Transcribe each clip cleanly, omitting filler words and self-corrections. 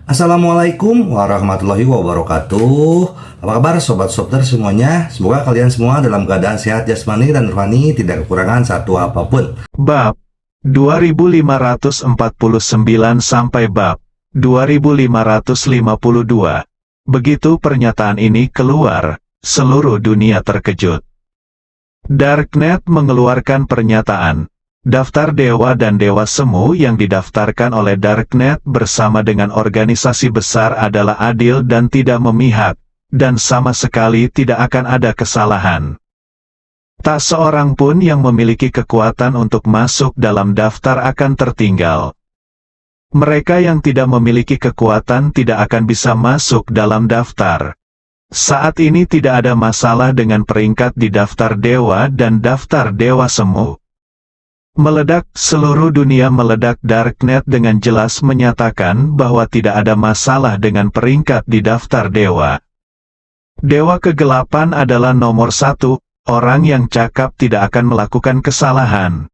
Assalamualaikum warahmatullahi wabarakatuh. Apa kabar sobat Sopter semuanya? Semoga kalian semua dalam keadaan sehat jasmani dan rohani, tidak kekurangan satu apapun. Bab 2549 sampai bab 2552. Begitu pernyataan ini keluar, seluruh dunia terkejut. Darknet mengeluarkan pernyataan, daftar dewa dan dewa semu yang didaftarkan oleh Darknet bersama dengan organisasi besar adalah adil dan tidak memihak, dan sama sekali tidak akan ada kesalahan. Tak seorang pun yang memiliki kekuatan untuk masuk dalam daftar akan tertinggal. Mereka yang tidak memiliki kekuatan tidak akan bisa masuk dalam daftar. Saat ini tidak ada masalah dengan peringkat di daftar dewa dan daftar dewa semu. Meledak, seluruh dunia meledak. Darknet dengan jelas menyatakan bahwa tidak ada masalah dengan peringkat di daftar dewa. Dewa kegelapan adalah nomor 1, orang yang cakap tidak akan melakukan kesalahan.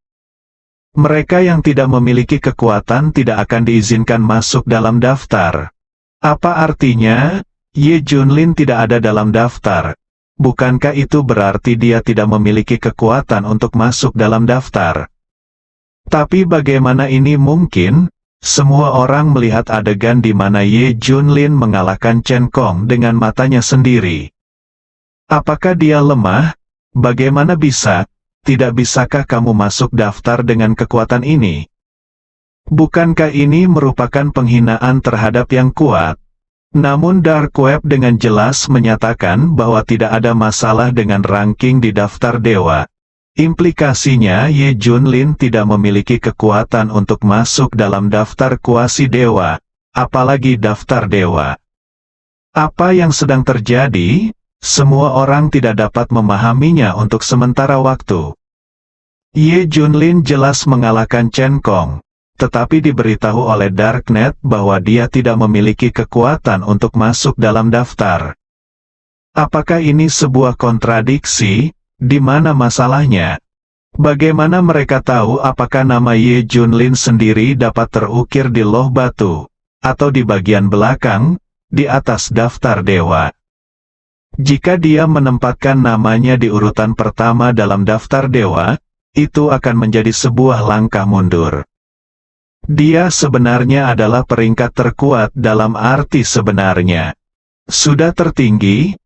Mereka yang tidak memiliki kekuatan tidak akan diizinkan masuk dalam daftar. Apa artinya? Ye Junlin tidak ada dalam daftar. Bukankah itu berarti dia tidak memiliki kekuatan untuk masuk dalam daftar? Tapi bagaimana ini mungkin? Semua orang melihat adegan di mana Ye Junlin mengalahkan Chen Kong dengan matanya sendiri. Apakah dia lemah? Bagaimana bisa? Tidak bisakah kamu masuk daftar dengan kekuatan ini? Bukankah ini merupakan penghinaan terhadap yang kuat? Namun Dark Web dengan jelas menyatakan bahwa tidak ada masalah dengan ranking di daftar dewa. Implikasinya Ye Junlin tidak memiliki kekuatan untuk masuk dalam daftar kuasi dewa, apalagi daftar dewa. Apa yang sedang terjadi? Semua orang tidak dapat memahaminya untuk sementara waktu. Ye Junlin jelas mengalahkan Chen Kong, tetapi diberitahu oleh Darknet bahwa dia tidak memiliki kekuatan untuk masuk dalam daftar. Apakah ini sebuah kontradiksi? Di mana masalahnya? Bagaimana mereka tahu apakah nama Ye Junlin sendiri dapat terukir di loh batu, atau di bagian belakang, di atas daftar dewa? Jika dia menempatkan namanya di urutan pertama dalam daftar dewa, itu akan menjadi sebuah langkah mundur. Dia sebenarnya adalah peringkat terkuat dalam arti sebenarnya. Sudah tertinggi,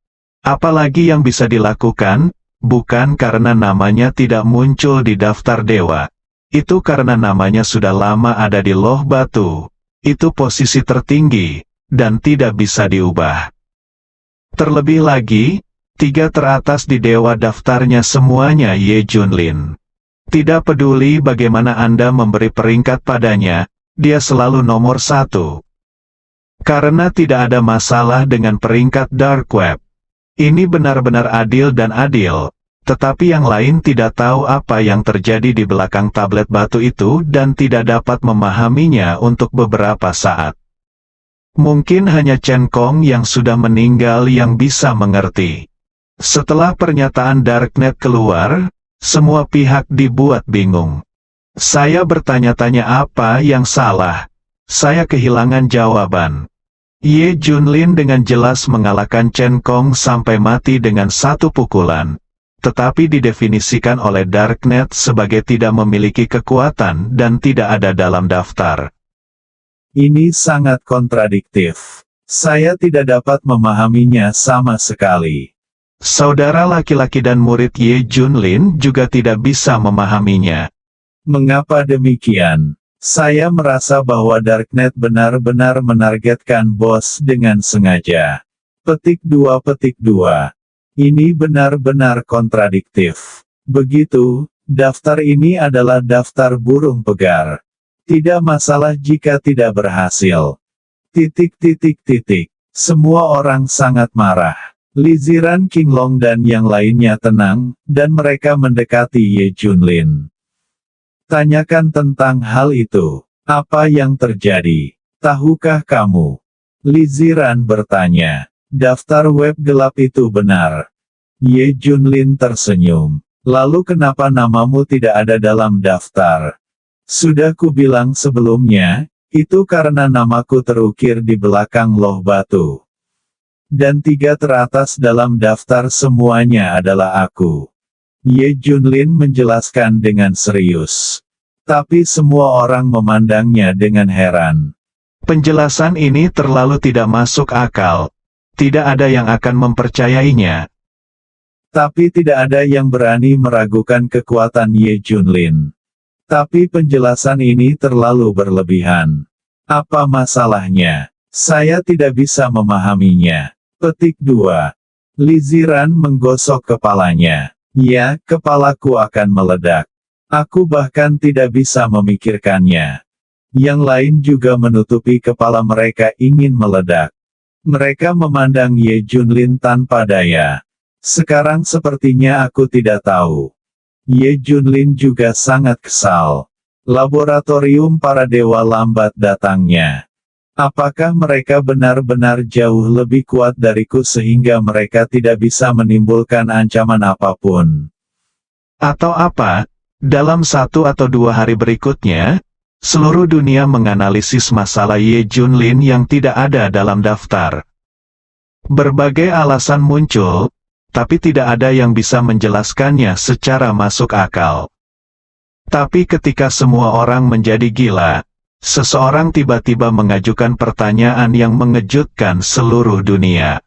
apalagi yang bisa dilakukan? Bukan karena namanya tidak muncul di daftar dewa. Itu karena namanya sudah lama ada di loh batu. Itu posisi tertinggi, dan tidak bisa diubah. Terlebih lagi, 3 teratas di dewa daftarnya semuanya Ye Junlin. Tidak peduli bagaimana Anda memberi peringkat padanya, dia selalu nomor 1. Karena tidak ada masalah dengan peringkat Dark Web. Ini benar-benar adil dan adil, tetapi yang lain tidak tahu apa yang terjadi di belakang tablet batu itu dan tidak dapat memahaminya untuk beberapa saat. Mungkin hanya Chen Kong yang sudah meninggal yang bisa mengerti. Setelah pernyataan Darknet keluar, semua pihak dibuat bingung. Saya bertanya-tanya apa yang salah. Saya kehilangan jawaban. Ye Junlin dengan jelas mengalahkan Chen Kong sampai mati dengan 1 pukulan, tetapi didefinisikan oleh Darknet sebagai tidak memiliki kekuatan dan tidak ada dalam daftar. Ini sangat kontradiktif. Saya tidak dapat memahaminya sama sekali. Saudara laki-laki dan murid Ye Junlin juga tidak bisa memahaminya. Mengapa demikian? Saya merasa bahwa Darknet benar-benar menargetkan bos dengan sengaja. Petik 2. Ini benar-benar kontradiktif. Begitu, daftar ini adalah daftar burung pegar. Tidak masalah jika tidak berhasil. Semua orang sangat marah. Liziran Qinglong dan yang lainnya tenang, dan mereka mendekati Ye Junlin. Tanyakan tentang hal itu. Apa yang terjadi? Tahukah kamu? Liziran bertanya. Daftar web gelap itu benar. Ye Junlin tersenyum. Lalu kenapa namamu tidak ada dalam daftar? Sudah kubilang sebelumnya, Itu karena namaku terukir di belakang loh batu. Dan 3 teratas dalam daftar semuanya adalah aku. Ye Junlin menjelaskan dengan serius. Tapi semua orang memandangnya dengan heran. Penjelasan ini terlalu tidak masuk akal. Tidak ada yang akan mempercayainya. Tapi tidak ada yang berani meragukan kekuatan Ye Junlin. Tapi penjelasan ini terlalu berlebihan. Apa masalahnya? Saya tidak bisa memahaminya. Petik 2. Li Ziran menggosok kepalanya. Ya, kepalaku akan meledak. Aku bahkan tidak bisa memikirkannya. Yang lain juga menutupi kepala mereka ingin meledak. Mereka memandang Ye Junlin tanpa daya. Sekarang sepertinya aku tidak tahu. Ye Junlin juga sangat kesal. Laboratorium para dewa lambat datangnya. Apakah mereka benar-benar jauh lebih kuat dariku sehingga mereka tidak bisa menimbulkan ancaman apapun? Atau apa? Dalam 1 atau 2 hari berikutnya, seluruh dunia menganalisis masalah Ye Junlin yang tidak ada dalam daftar. Berbagai alasan muncul, tapi tidak ada yang bisa menjelaskannya secara masuk akal. Tapi ketika semua orang menjadi gila, seseorang tiba-tiba mengajukan pertanyaan yang mengejutkan seluruh dunia.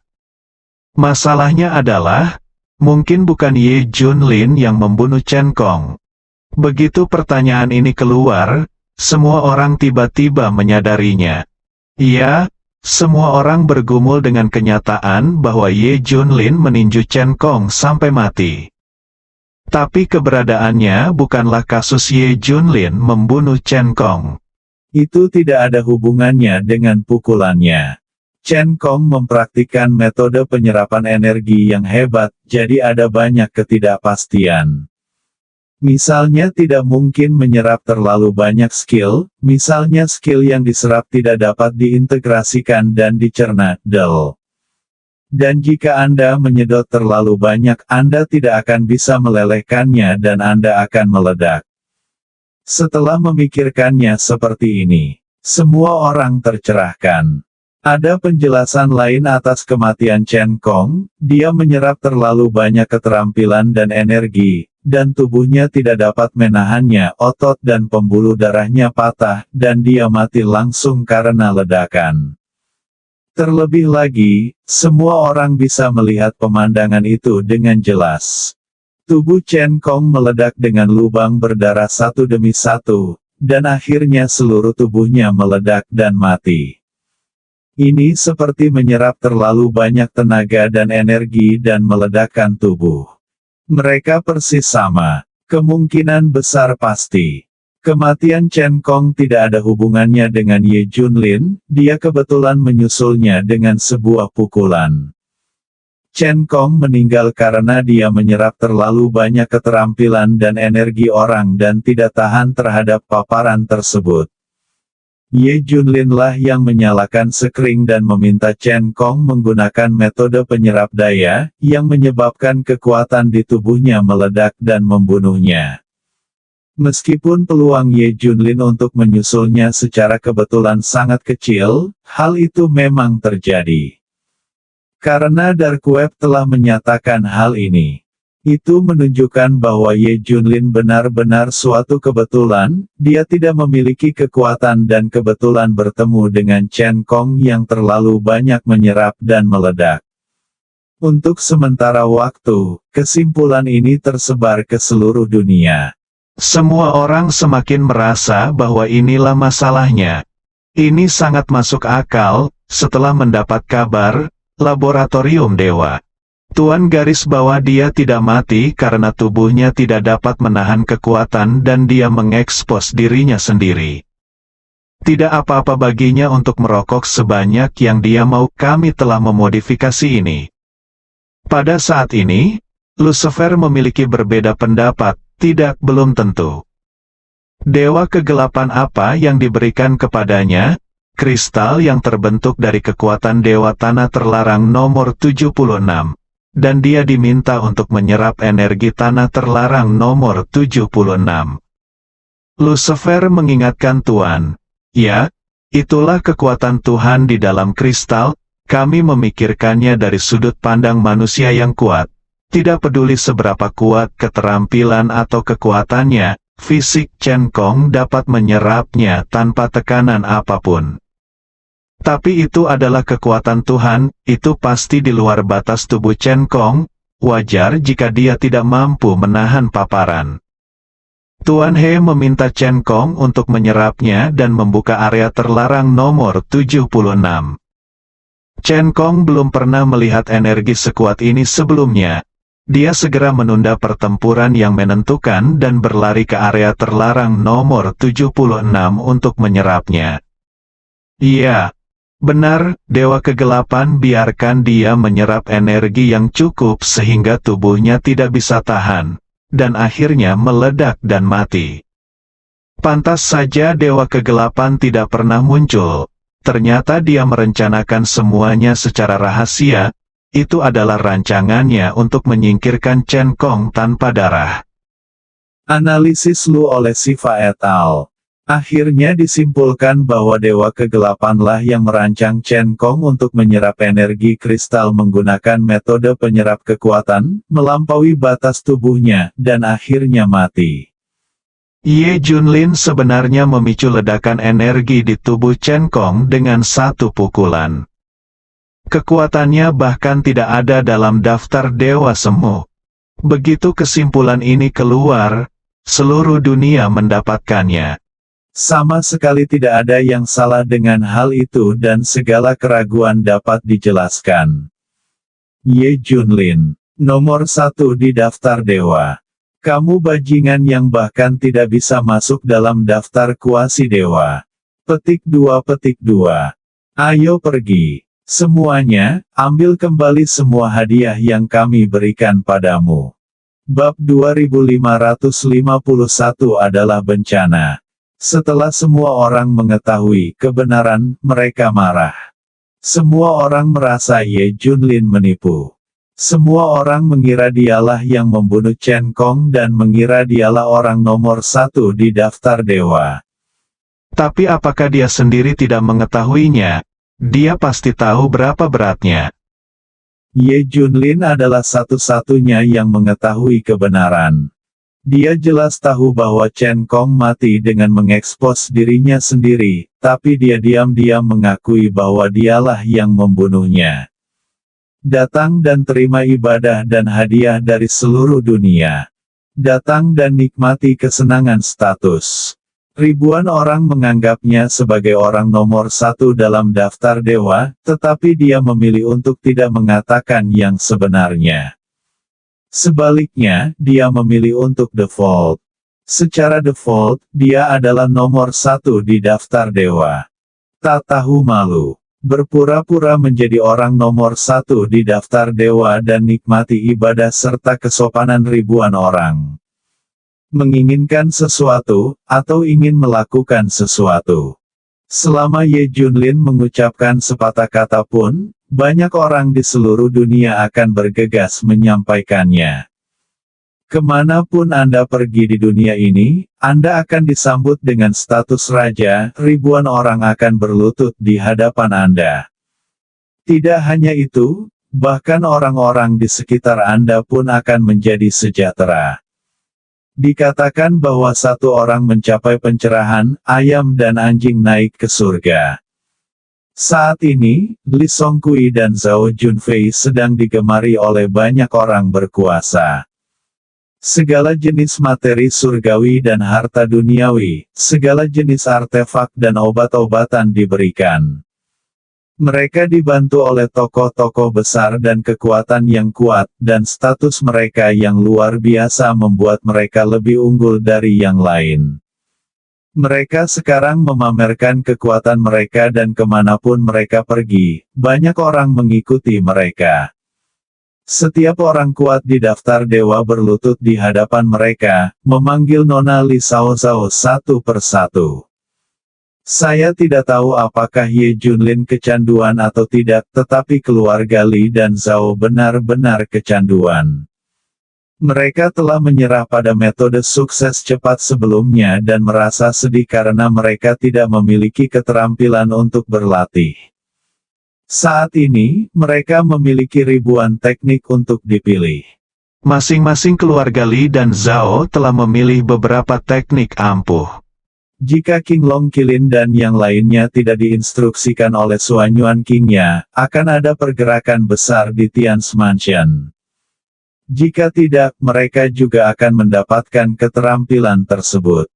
Masalahnya adalah, mungkin bukan Ye Junlin yang membunuh Chen Kong. Begitu pertanyaan ini keluar, semua orang tiba-tiba menyadarinya. Iya, semua orang bergumul dengan kenyataan bahwa Ye Junlin meninju Chen Kong sampai mati. Tapi keberadaannya bukanlah kasus Ye Junlin membunuh Chen Kong. Itu tidak ada hubungannya dengan pukulannya. Chen Kong mempraktikkan metode penyerapan energi yang hebat, jadi ada banyak ketidakpastian. Misalnya tidak mungkin menyerap terlalu banyak skill, misalnya skill yang diserap tidak dapat diintegrasikan dan dicerna, Dan jika Anda menyedot terlalu banyak, Anda tidak akan bisa melelehkannya dan Anda akan meledak. Setelah memikirkannya seperti ini, semua orang tercerahkan. Ada penjelasan lain atas kematian Chen Kong, dia menyerap terlalu banyak keterampilan dan energi, dan tubuhnya tidak dapat menahannya, otot dan pembuluh darahnya patah, dan dia mati langsung karena ledakan. Terlebih lagi, semua orang bisa melihat pemandangan itu dengan jelas. Tubuh Chen Kong meledak dengan lubang berdarah satu demi satu, dan akhirnya seluruh tubuhnya meledak dan mati. Ini seperti menyerap terlalu banyak tenaga dan energi dan meledakkan tubuh. Mereka persis sama. Kemungkinan besar pasti. Kematian Chen Kong tidak ada hubungannya dengan Ye Junlin, dia kebetulan menyusulnya dengan sebuah pukulan. Chen Kong meninggal karena dia menyerap terlalu banyak keterampilan dan energi orang dan tidak tahan terhadap paparan tersebut. Ye Junlin lah yang menyalakan sekring dan meminta Chen Kong menggunakan metode penyerap daya, yang menyebabkan kekuatan di tubuhnya meledak dan membunuhnya. Meskipun peluang Ye Junlin untuk menyusulnya secara kebetulan sangat kecil, hal itu memang terjadi. Karena Dark Web telah menyatakan hal ini. Itu menunjukkan bahwa Ye Junlin benar-benar suatu kebetulan, dia tidak memiliki kekuatan dan kebetulan bertemu dengan Chen Kong yang terlalu banyak menyerap dan meledak. Untuk sementara waktu, kesimpulan ini tersebar ke seluruh dunia. Semua orang semakin merasa bahwa inilah masalahnya. Ini sangat masuk akal, setelah mendapat kabar, laboratorium dewa. Tuan garis bawah dia tidak mati karena tubuhnya tidak dapat menahan kekuatan dan dia mengekspos dirinya sendiri. Tidak apa-apa baginya untuk merokok sebanyak yang dia mau. Kami telah memodifikasi ini. Pada saat ini, Lucifer memiliki berbeda pendapat, tidak belum tentu. Dewa kegelapan apa yang diberikan kepadanya? Kristal yang terbentuk dari kekuatan Dewa Tanah Terlarang nomor 76. Dan dia diminta untuk menyerap energi tanah terlarang nomor 76. Lucifer mengingatkan Tuan, ya, Itulah kekuatan Tuhan di dalam kristal. Kami memikirkannya dari sudut pandang manusia yang kuat. Tidak peduli seberapa kuat keterampilan atau kekuatannya, fisik Chen Kong dapat menyerapnya tanpa tekanan apapun. Tapi itu adalah kekuatan Tuhan, itu pasti di luar batas tubuh Chen Kong. Wajar jika dia tidak mampu menahan paparan. Tuan He meminta Chen Kong untuk menyerapnya dan membuka area terlarang nomor 76. Chen Kong belum pernah melihat energi sekuat ini sebelumnya. Dia segera menunda pertempuran yang menentukan dan berlari ke area terlarang nomor 76 untuk menyerapnya. Iya, benar, Dewa Kegelapan biarkan dia menyerap energi yang cukup sehingga tubuhnya tidak bisa tahan, dan akhirnya meledak dan mati. Pantas saja Dewa Kegelapan tidak pernah muncul. Ternyata dia merencanakan semuanya secara rahasia. Itu adalah rancangannya untuk menyingkirkan Chen Kong tanpa darah. Analisis Lu oleh Siva et al. Akhirnya disimpulkan bahwa Dewa Kegelapanlah yang merancang Chen Kong untuk menyerap energi kristal menggunakan metode penyerap kekuatan, melampaui batas tubuhnya, dan akhirnya mati. Ye Junlin sebenarnya memicu ledakan energi di tubuh Chen Kong dengan satu pukulan. Kekuatannya bahkan tidak ada dalam daftar Dewa Semu. Begitu kesimpulan ini keluar, seluruh dunia mendapatkannya. Sama sekali tidak ada yang salah dengan hal itu dan segala keraguan dapat dijelaskan. Ye Junlin, nomor 1 di daftar dewa. Kamu bajingan yang bahkan tidak bisa masuk dalam daftar kuasi dewa. Petik 2. Ayo pergi. Semuanya, ambil kembali semua hadiah yang kami berikan padamu. Bab 2551 adalah bencana. Setelah semua orang mengetahui kebenaran, mereka marah. Semua orang merasa Ye Junlin menipu. Semua orang mengira dialah yang membunuh Chen Kong dan mengira dialah orang nomor 1 di daftar dewa. Tapi apakah dia sendiri tidak mengetahuinya? Dia pasti tahu berapa beratnya. Ye Junlin adalah satu-satunya yang mengetahui kebenaran. Dia jelas tahu bahwa Chen Kong mati dengan mengekspos dirinya sendiri, tapi dia diam-diam mengakui bahwa dialah yang membunuhnya. Datang dan terima ibadah dan hadiah dari seluruh dunia. Datang dan nikmati kesenangan status. Ribuan orang menganggapnya sebagai orang nomor 1 dalam daftar dewa, tetapi dia memilih untuk tidak mengatakan yang sebenarnya. Sebaliknya, dia memilih untuk default. Secara default, dia adalah nomor 1 di daftar dewa. Tak tahu malu. Berpura-pura menjadi orang nomor 1 di daftar dewa dan nikmati ibadah serta kesopanan ribuan orang. Menginginkan sesuatu, atau ingin melakukan sesuatu. Selama Ye Junlin mengucapkan sepatah kata pun, banyak orang di seluruh dunia akan bergegas menyampaikannya. Kemanapun Anda pergi di dunia ini, Anda akan disambut dengan status raja, ribuan orang akan berlutut di hadapan Anda. Tidak hanya itu, bahkan orang-orang di sekitar Anda pun akan menjadi sejahtera. Dikatakan bahwa satu orang mencapai pencerahan, ayam dan anjing naik ke surga. Saat ini, Li Songqi dan Zhao Junfei sedang digemari oleh banyak orang berkuasa. Segala jenis materi surgawi dan harta duniawi, segala jenis artefak dan obat-obatan diberikan. Mereka dibantu oleh tokoh-tokoh besar dan kekuatan yang kuat, dan status mereka yang luar biasa membuat mereka lebih unggul dari yang lain. Mereka sekarang memamerkan kekuatan mereka dan kemanapun mereka pergi, banyak orang mengikuti mereka. Setiap orang kuat di daftar dewa berlutut di hadapan mereka, memanggil Nona Li Sao Zhao satu persatu. Saya tidak tahu apakah Ye Junlin kecanduan atau tidak, tetapi keluarga Li dan Zhao benar-benar kecanduan. Mereka telah menyerah pada metode sukses cepat sebelumnya dan merasa sedih karena mereka tidak memiliki keterampilan untuk berlatih. Saat ini, mereka memiliki ribuan teknik untuk dipilih. Masing-masing keluarga Li dan Zhao telah memilih beberapa teknik ampuh. Jika King Long Qilin dan yang lainnya tidak diinstruksikan oleh Suanyuan Kingnya, akan ada pergerakan besar di Tian's Mansion. Jika tidak, mereka juga akan mendapatkan keterampilan tersebut.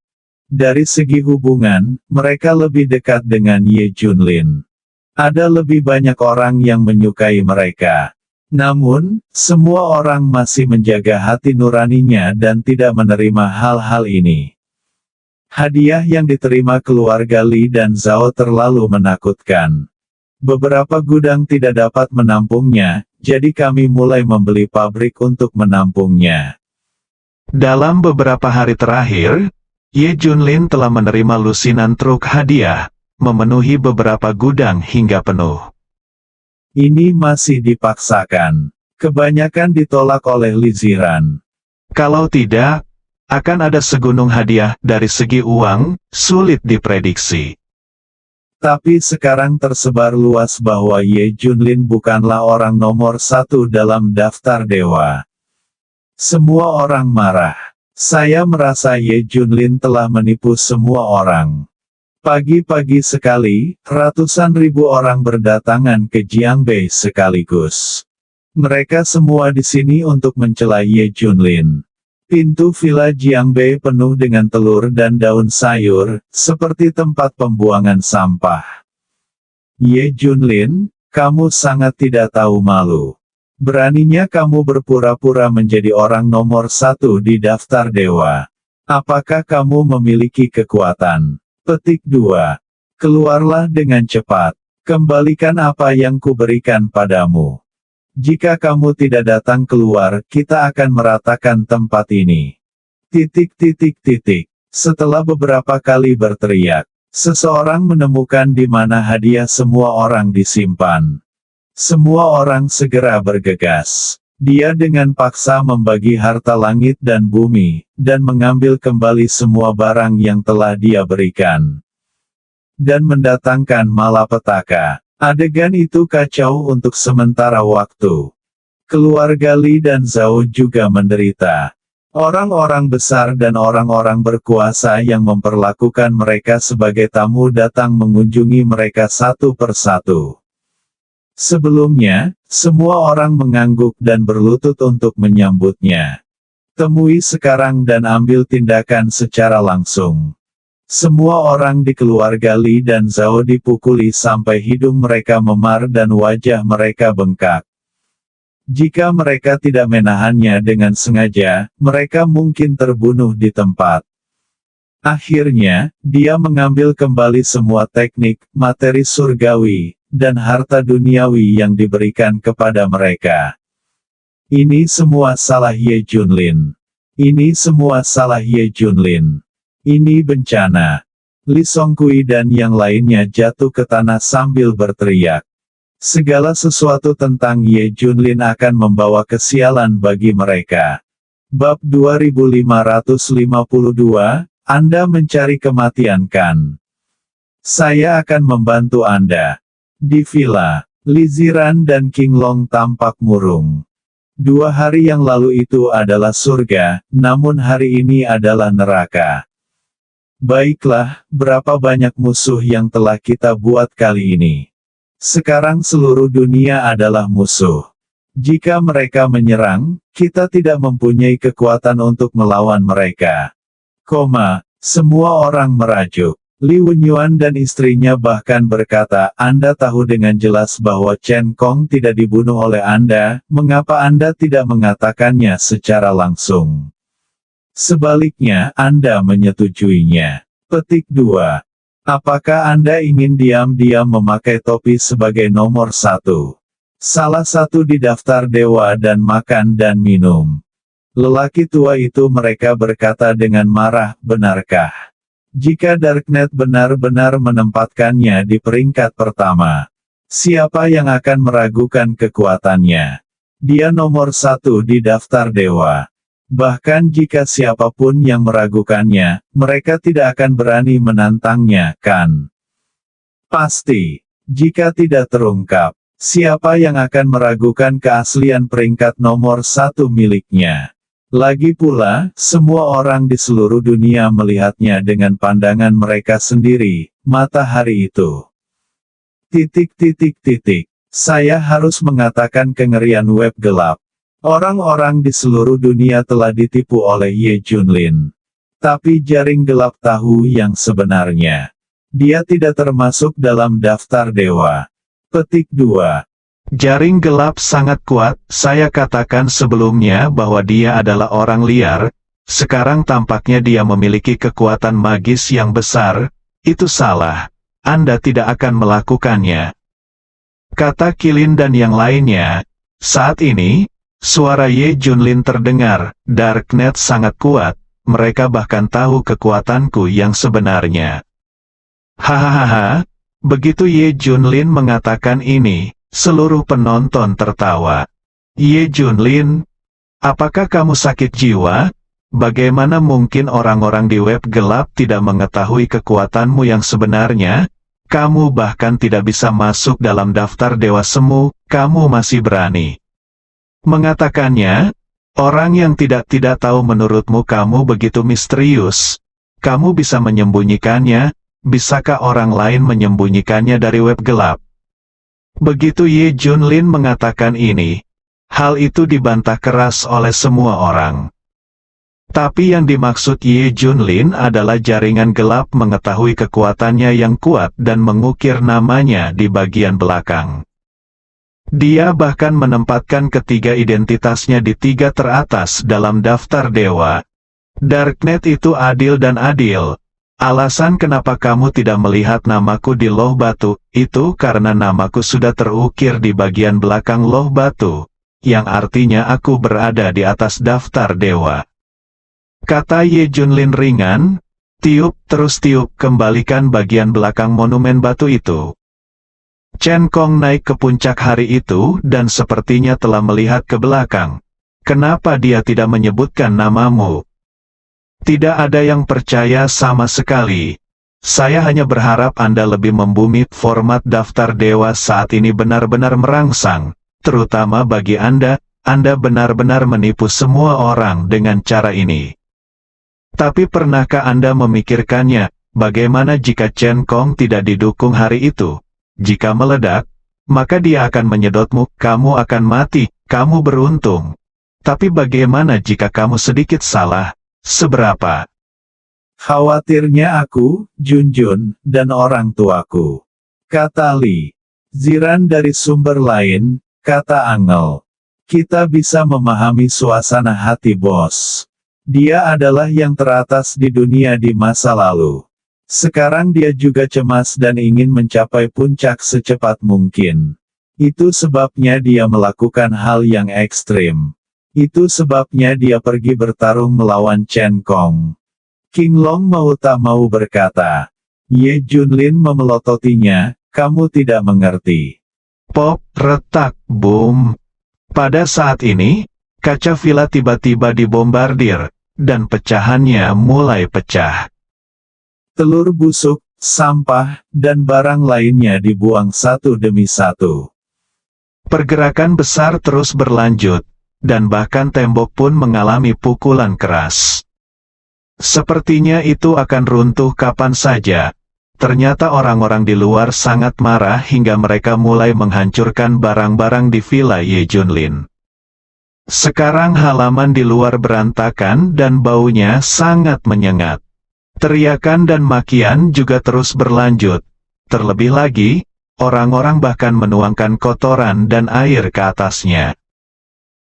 Dari segi hubungan, mereka lebih dekat dengan Ye Junlin. Ada lebih banyak orang yang menyukai mereka. Namun, semua orang masih menjaga hati nuraninya dan tidak menerima hal-hal ini. Hadiah yang diterima keluarga Li dan Zhao terlalu menakutkan. Beberapa gudang tidak dapat menampungnya, jadi kami mulai membeli pabrik untuk menampungnya. Dalam beberapa hari terakhir, Ye Junlin telah menerima lusinan truk hadiah, memenuhi beberapa gudang hingga penuh. Ini masih dipaksakan. Kebanyakan ditolak oleh Li Ziran. Kalau tidak, akan ada segunung hadiah. Dari segi uang, sulit diprediksi. Tapi sekarang tersebar luas bahwa Ye Junlin bukanlah orang nomor 1 dalam daftar dewa. Semua orang marah. Saya merasa Ye Junlin telah menipu semua orang. Pagi-pagi sekali, ratusan ribu orang berdatangan ke Jiangbei sekaligus. Mereka semua di sini untuk mencela Ye Junlin. Pintu villa Jiangbei penuh dengan telur dan daun sayur, seperti tempat pembuangan sampah. Ye Junlin, kamu sangat tidak tahu malu. Beraninya kamu berpura-pura menjadi orang nomor 1 di daftar dewa. Apakah kamu memiliki kekuatan? Petik 2. Keluarlah dengan cepat. Kembalikan apa yang kuberikan padamu. Jika kamu tidak datang keluar, kita akan meratakan tempat ini. Setelah beberapa kali berteriak, seseorang menemukan di mana hadiah semua orang disimpan. Semua orang segera bergegas. Dia dengan paksa membagi harta langit dan bumi, dan mengambil kembali semua barang yang telah dia berikan. Dan mendatangkan malapetaka. Adegan itu kacau untuk sementara waktu. Keluarga Li dan Zhao juga menderita. Orang-orang besar dan orang-orang berkuasa yang memperlakukan mereka sebagai tamu datang mengunjungi mereka satu persatu. Sebelumnya, semua orang mengangguk dan berlutut untuk menyambutnya. Temui sekarang dan ambil tindakan secara langsung. Semua orang di keluarga Li dan Zhao dipukuli sampai hidung mereka memar dan wajah mereka bengkak. Jika mereka tidak menahannya dengan sengaja, mereka mungkin terbunuh di tempat. Akhirnya, dia mengambil kembali semua teknik, materi surgawi, dan harta duniawi yang diberikan kepada mereka. Ini semua salah Ye Junlin. Ini semua salah Ye Junlin. Ini bencana. Li Songkui dan yang lainnya jatuh ke tanah sambil berteriak. Segala sesuatu tentang Ye Junlin akan membawa kesialan bagi mereka. Bab 2552, Anda mencari kematian kan? Saya akan membantu Anda. Di villa, Li Ziran dan King Long tampak murung. 2 hari yang lalu itu adalah surga, namun hari ini adalah neraka. Baiklah, berapa banyak musuh yang telah kita buat kali ini. Sekarang seluruh dunia adalah musuh. Jika mereka menyerang, kita tidak mempunyai kekuatan untuk melawan mereka. Semua orang merajuk. Li Wenyuan dan istrinya bahkan berkata, Anda tahu dengan jelas bahwa Chen Kong tidak dibunuh oleh Anda, mengapa Anda tidak mengatakannya secara langsung? Sebaliknya, Anda menyetujuinya. Petik 2. Apakah Anda ingin diam-diam memakai topi sebagai nomor 1? Salah satu di daftar dewa dan makan dan minum. Lelaki tua itu mereka berkata dengan marah, benarkah? Jika Darknet benar-benar menempatkannya di peringkat pertama, siapa yang akan meragukan kekuatannya? Dia nomor 1 di daftar dewa. Bahkan jika siapapun yang meragukannya, mereka tidak akan berani menantangnya, kan? Pasti. Jika tidak terungkap, siapa yang akan meragukan keaslian peringkat nomor 1 miliknya? Lagi pula, semua orang di seluruh dunia melihatnya dengan pandangan mereka sendiri, matahari itu. Saya harus mengatakan kengerian web gelap. Orang-orang di seluruh dunia telah ditipu oleh Ye Junlin. Tapi jaring gelap tahu yang sebenarnya. Dia tidak termasuk dalam daftar dewa. Petik 2. Jaring gelap sangat kuat, saya katakan sebelumnya bahwa dia adalah orang liar, sekarang tampaknya dia memiliki kekuatan magis yang besar, itu salah. Anda tidak akan melakukannya. Kata Qilin dan yang lainnya. Saat ini, suara Ye Junlin terdengar, Darknet sangat kuat, mereka bahkan tahu kekuatanku yang sebenarnya. Hahaha, begitu Ye Junlin mengatakan ini, seluruh penonton tertawa. Ye Junlin, apakah kamu sakit jiwa? Bagaimana mungkin orang-orang di web gelap tidak mengetahui kekuatanmu yang sebenarnya? Kamu bahkan tidak bisa masuk dalam daftar dewa semu, kamu masih berani mengatakannya? Orang yang tidak tahu menurutmu kamu begitu misterius. Kamu bisa menyembunyikannya, bisakah orang lain menyembunyikannya dari web gelap? Begitu Ye Junlin mengatakan ini, hal itu dibantah keras oleh semua orang. Tapi yang dimaksud Ye Junlin adalah jaringan gelap mengetahui kekuatannya yang kuat dan mengukir namanya di bagian belakang. Dia bahkan menempatkan ketiga identitasnya di 3 teratas dalam daftar dewa. Darknet itu adil dan adil. Alasan kenapa kamu tidak melihat namaku di loh batu, itu karena namaku sudah terukir di bagian belakang loh batu, yang artinya aku berada di atas daftar dewa. Kata Ye Junlin ringan, tiup terus tiup, kembalikan bagian belakang monumen batu itu. Chen Kong naik ke puncak hari itu dan sepertinya telah melihat ke belakang. Kenapa dia tidak menyebutkan namamu? Tidak ada yang percaya sama sekali. Saya hanya berharap Anda lebih membumi. Format daftar dewa saat ini benar-benar merangsang, terutama bagi Anda benar-benar menipu semua orang dengan cara ini. Tapi pernahkah Anda memikirkannya, bagaimana jika Chen Kong tidak didukung hari itu? Jika meledak, maka dia akan menyedotmu, kamu akan mati, kamu beruntung. Tapi bagaimana jika kamu sedikit salah? Seberapa? Khawatirnya aku, Junjun, dan orang tuaku. Kata Li. Ziran dari sumber lain, kata Angel. Kita bisa memahami suasana hati bos. Dia adalah yang teratas di dunia di masa lalu. Sekarang dia juga cemas dan ingin mencapai puncak secepat mungkin. Itu sebabnya dia melakukan hal yang ekstrim. Itu sebabnya dia pergi bertarung melawan Chen Kong. King Long mau tak mau berkata. Ye Junlin memelototinya, kamu tidak mengerti. Pop, retak, boom. Pada saat ini, kaca villa tiba-tiba dibombardir, dan pecahannya mulai pecah. Telur busuk, sampah, dan barang lainnya dibuang satu demi satu. Pergerakan besar terus berlanjut, dan bahkan tembok pun mengalami pukulan keras. Sepertinya itu akan runtuh kapan saja. Ternyata orang-orang di luar sangat marah hingga mereka mulai menghancurkan barang-barang di villa Ye Junlin. Sekarang halaman di luar berantakan dan baunya sangat menyengat. Teriakan dan makian juga terus berlanjut. Terlebih lagi, orang-orang bahkan menuangkan kotoran dan air ke atasnya.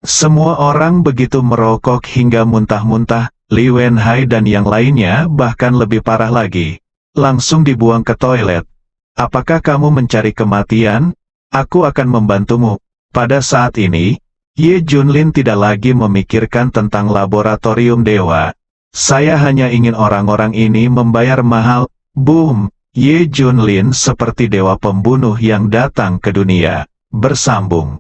Semua orang begitu merokok hingga muntah-muntah. Li Wenhai dan yang lainnya bahkan lebih parah lagi. Langsung dibuang ke toilet. Apakah kamu mencari kematian? Aku akan membantumu. Pada saat ini, Ye Junlin tidak lagi memikirkan tentang laboratorium dewa. Saya hanya ingin orang-orang ini membayar mahal. Boom! Ye Junlin seperti dewa pembunuh yang datang ke dunia. Bersambung.